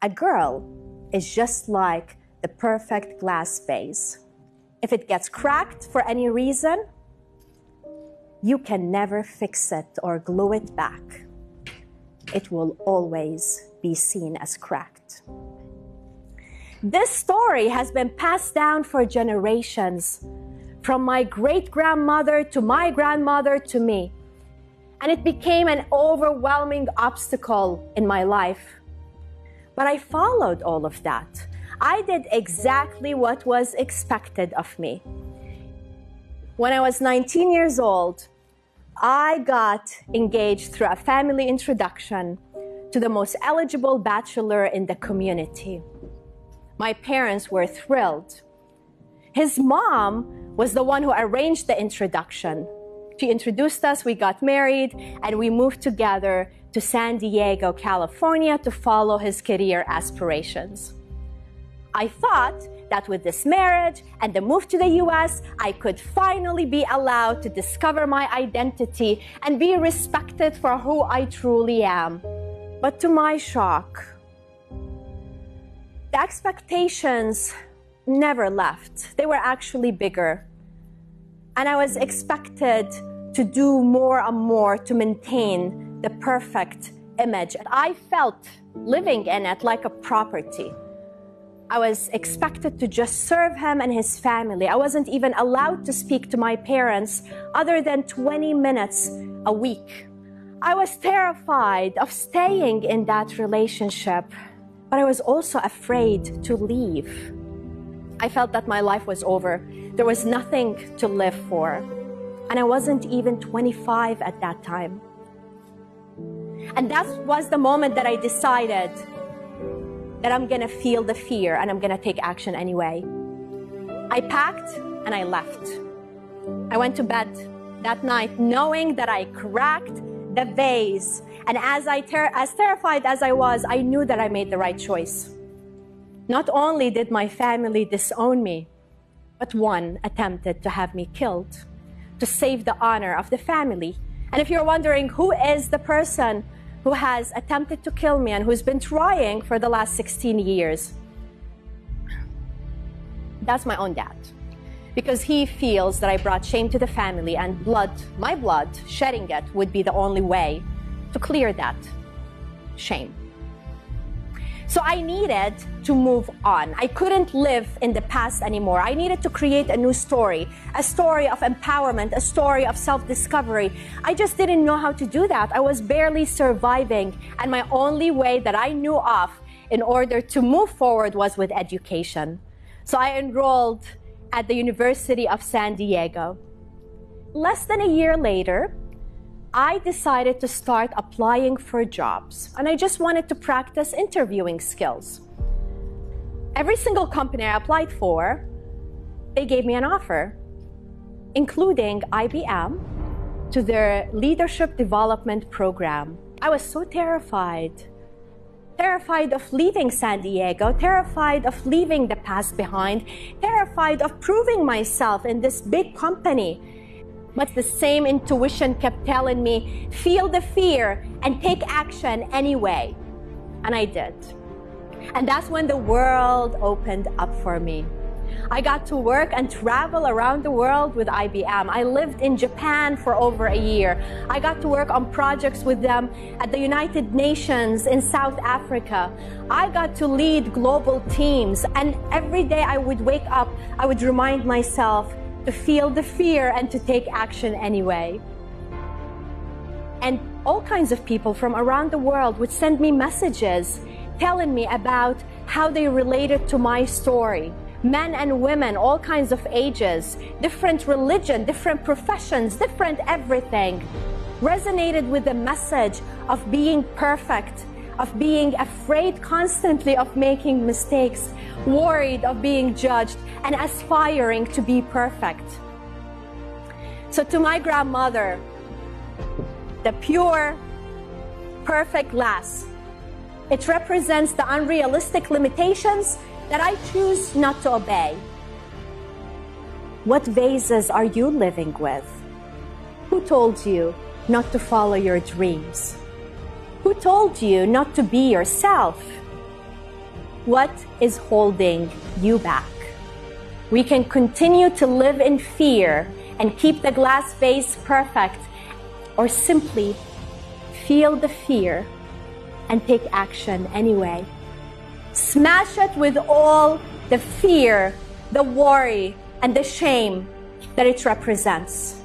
A girl is just like the perfect glass vase. If it gets cracked for any reason, you can never fix it or glue it back. It will always be seen as cracked. This story has been passed down for generations, from my great-grandmother to my grandmother to me. And it became an overwhelming obstacle in my life. But I followed all of that. I did exactly what was expected of me. When I was 19 years old, I got engaged through a family introduction to the most eligible bachelor in the community. My parents were thrilled. His mom was the one who arranged the introduction. She introduced us, we got married, and we moved together to San Diego, California to follow his career aspirations. I thought that with this marriage and the move to the US, I could finally be allowed to discover my identity and be respected for who I truly am. But to my shock, the expectations never left. They were actually bigger. And I was expected to do more and more to maintain the perfect image. I felt living in it like a property. I was expected to just serve him and his family. I wasn't even allowed to speak to my parents other than 20 minutes a week. I was terrified of staying in that relationship, but I was also afraid to leave. I felt that my life was over. There was nothing to live for. And I wasn't even 25 at that time. And that was the moment that I decided that I'm gonna feel the fear and I'm gonna take action anyway. I packed and I left. I went to bed that night knowing that I cracked the vase. And as terrified as I was, I knew that I made the right choice. Not only did my family disown me, but one attempted to have me killed to save the honor of the family. And if you're wondering who is the person who has attempted to kill me and who's been trying for the last 16 years, that's my own dad. Because he feels that I brought shame to the family and my blood, shedding it would be the only way to clear that shame. So I needed to move on. I couldn't live in the past anymore. I needed to create a new story, a story of empowerment, a story of self-discovery. I just didn't know how to do that. I was barely surviving, and my only way that I knew of in order to move forward was with education. So I enrolled at the University of San Diego. Less than a year later, I decided to start applying for jobs, and I just wanted to practice interviewing skills. Every single company I applied for, they gave me an offer, including IBM, to their leadership development program. I was so terrified of leaving San Diego, terrified of leaving the past behind, terrified of proving myself in this big company. But the same intuition kept telling me, feel the fear and take action anyway. And I did. And that's when the world opened up for me. I got to work and travel around the world with IBM. I lived in Japan for over a year. I got to work on projects with them at the United Nations in South Africa. I got to lead global teams. And every day I would wake up, I would remind myself to feel the fear and to take action anyway. And all kinds of people from around the world would send me messages telling me about how they related to my story. Men and women, all kinds of ages, different religion, different professions, different everything, resonated with the message of being perfect, of being afraid constantly of making mistakes, worried of being judged, and aspiring to be perfect. So to my grandmother, the pure, perfect glass, it represents the unrealistic limitations that I choose not to obey. What vases are you living with? Who told you not to follow your dreams? Who told you not to be yourself? What is holding you back? We can continue to live in fear and keep the glass vase perfect, or simply feel the fear and take action anyway. Smash it with all the fear, the worry, and the shame that it represents.